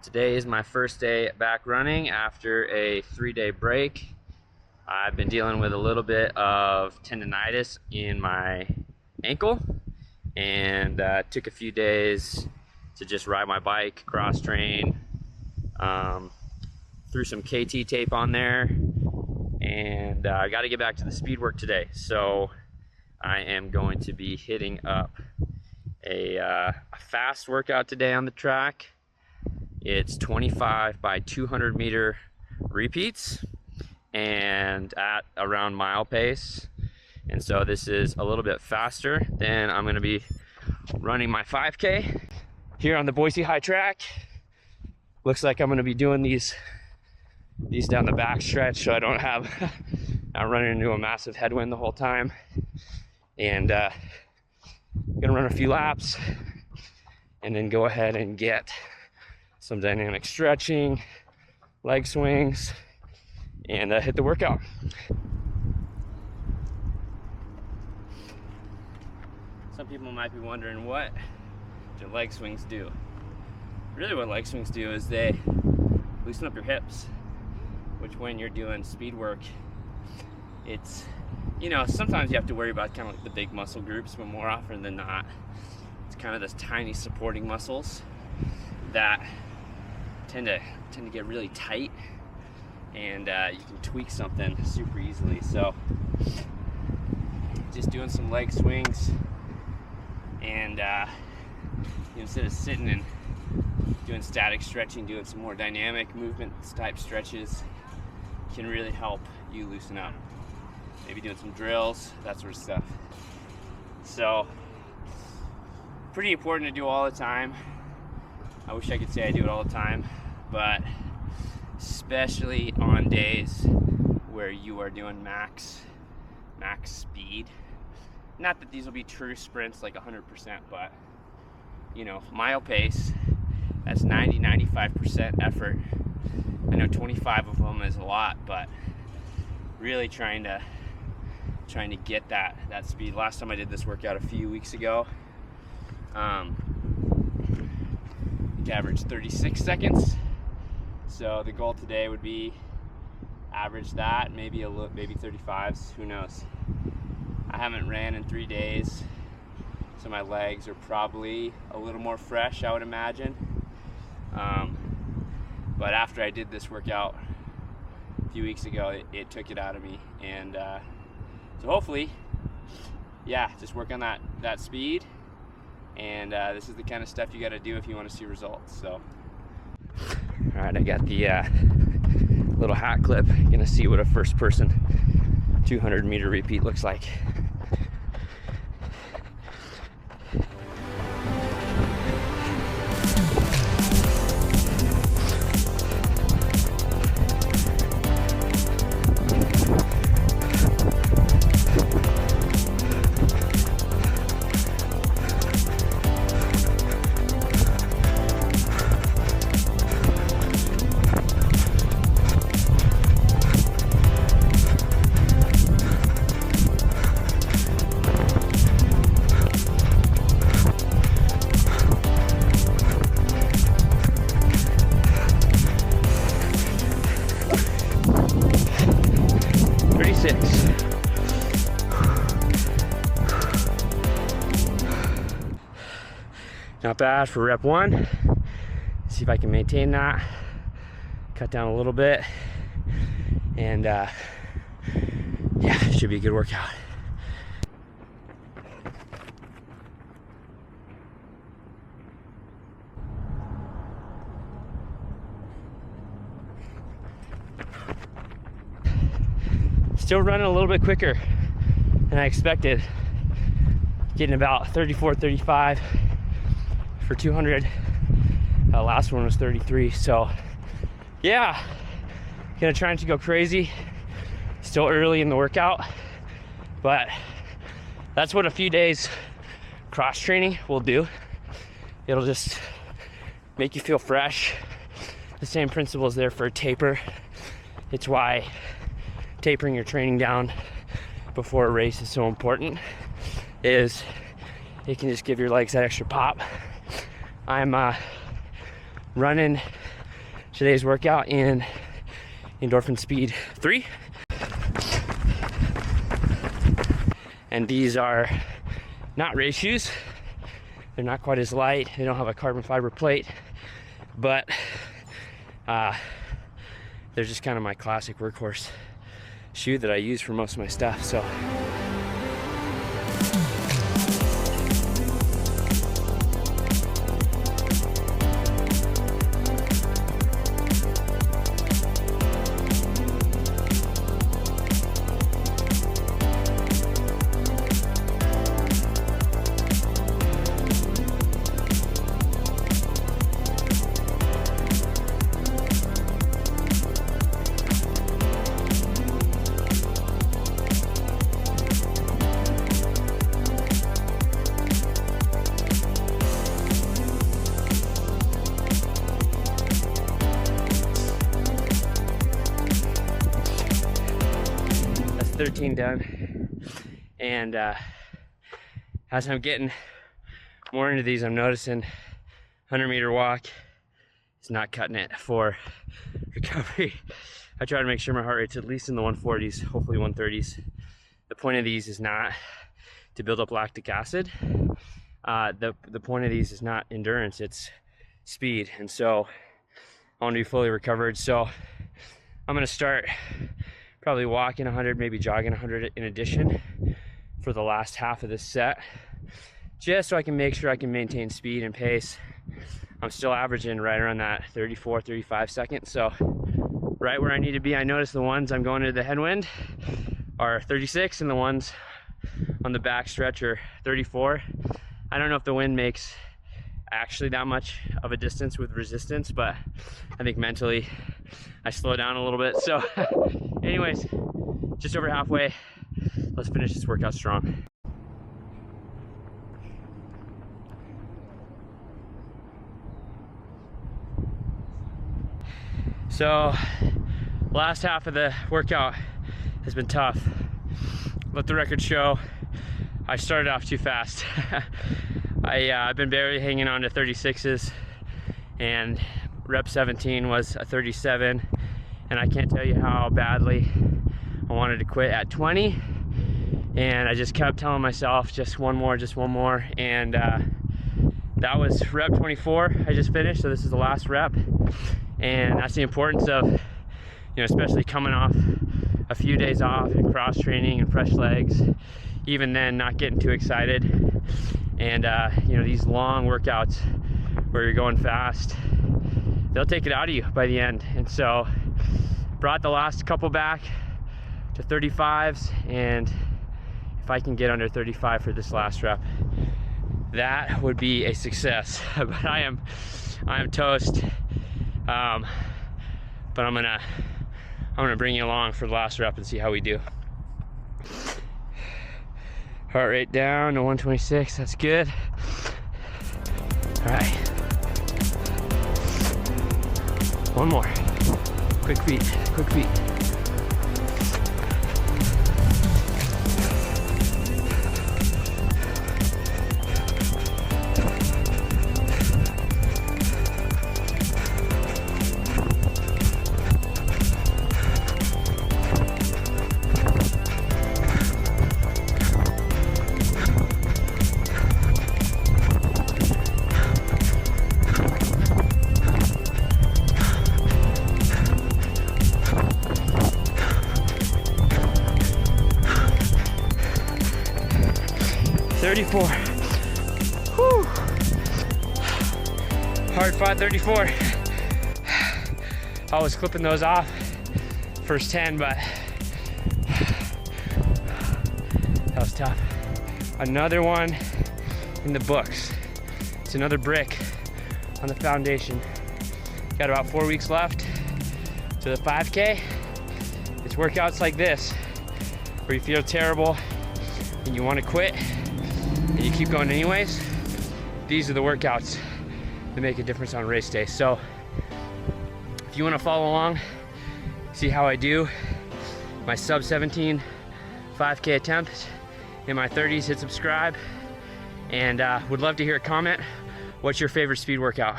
Today is my first day back running after a 3-day break. I've been dealing with a little bit of tendonitis in my ankle and took a few days to just ride my bike, cross train, threw some KT tape on there, and I got to get back to the speed work today. So I am going to be hitting up a fast workout today on the track. It's 25 by 200 meter repeats and at around mile pace. And so this is a little bit faster than I'm going to be running my 5K here on the Boise High track. Looks like I'm going to be doing these down the back stretch, so I don't have not running into a massive headwind the whole time. And gonna run a few laps and then go ahead and get some dynamic stretching, leg swings, and hit the workout. Some people might be wondering, what do leg swings do? Really what leg swings do is they loosen up your hips, which when you're doing speed work, it's, you know, sometimes you have to worry about kind of like the big muscle groups, but more often than not, it's kind of those tiny supporting muscles that tend to get really tight, and you can tweak something super easily. So just doing some leg swings, and instead of sitting and doing static stretching, doing some more dynamic movement type stretches can really help you loosen up. Maybe doing some drills, that sort of stuff. So pretty important to do all the time. I wish I could say I do it all the time, but especially on days where you are doing max speed. Not that these will be true sprints like 100%, but you know, mile pace, that's 90-95% effort. I know 25 of them is a lot, but really trying to get that speed. Last time I did this workout a few weeks ago, I averaged 36 seconds. So the goal today would be average that, maybe 35s, who knows. I haven't ran in 3 days, so my legs are probably a little more fresh, I would imagine. But after I did this workout a few weeks ago, it took it out of me. And so hopefully, yeah, just work on that speed. And this is the kind of stuff you got to do if you want to see results. So, all right, I got the little hat clip. Gonna see what a first person 200 meter repeat looks like. Not bad for rep 1. See if I can maintain that. Cut down a little bit. And yeah, should be a good workout. Still running a little bit quicker than I expected. Getting about 34, 35 for 200. Last one was 33. So yeah, gonna try not to go crazy. Still early in the workout, but that's what a few days cross training will do. It'll just make you feel fresh. The same principle is there for a taper. It's why tapering your training down before a race is so important, is it can just give your legs that extra pop. I'm running today's workout in Endorphin Speed 3. And these are not race shoes. They're not quite as light. They don't have a carbon fiber plate, but they're just kind of my classic workhorse shoe that I use for most of my stuff. So that's 13 done. And as I'm getting more into these, I'm noticing 100-meter walk is not cutting it for recovery. I try to make sure my heart rate's at least in the 140s, hopefully 130s. The point of these is not to build up lactic acid. The point of these is not endurance, it's speed. And so I want to be fully recovered. So I'm gonna start probably walking 100, maybe jogging 100 in addition for the last half of this set, just so I can make sure I can maintain speed and pace. I'm still averaging right around that 34, 35 seconds, so right where I need to be. I notice the ones I'm going to the headwind are 36 and the ones on the back stretch are 34. I don't know if the wind makes actually that much of a distance with resistance, but I think mentally I slow down a little bit. So anyways, just over halfway. Let's finish this workout strong. So last half of the workout has been tough. Let the record show I started off too fast. I've been barely hanging on to 36s, and rep 17 was a 37, and I can't tell you how badly I wanted to quit at 20, and I just kept telling myself just one more, and that was rep 24 I just finished. So this is the last rep, and that's the importance of, you know, especially coming off a few days off and cross training and fresh legs, even then not getting too excited. And you know, these long workouts where you're going fast, they'll take it out of you by the end. And so brought the last couple back to 35s, and if I can get under 35 for this last rep, that would be a success. But I am toast. But I'm gonna bring you along for the last rep and see how we do. Heart rate down to 126, that's good. All right. One more. Quick beat, quick beat. Whew. Hard fought 34. I was clipping those off first 10, but that was tough. Another one in the books. It's another brick on the foundation. Got about 4 weeks left to the 5K. It's workouts like this where you feel terrible and you want to quit and you keep going anyways. These are the workouts that make a difference on race day. So if you want to follow along, see how I do my sub 17 5K attempts in my 30s, hit subscribe, and would love to hear a comment. What's your favorite speed workout?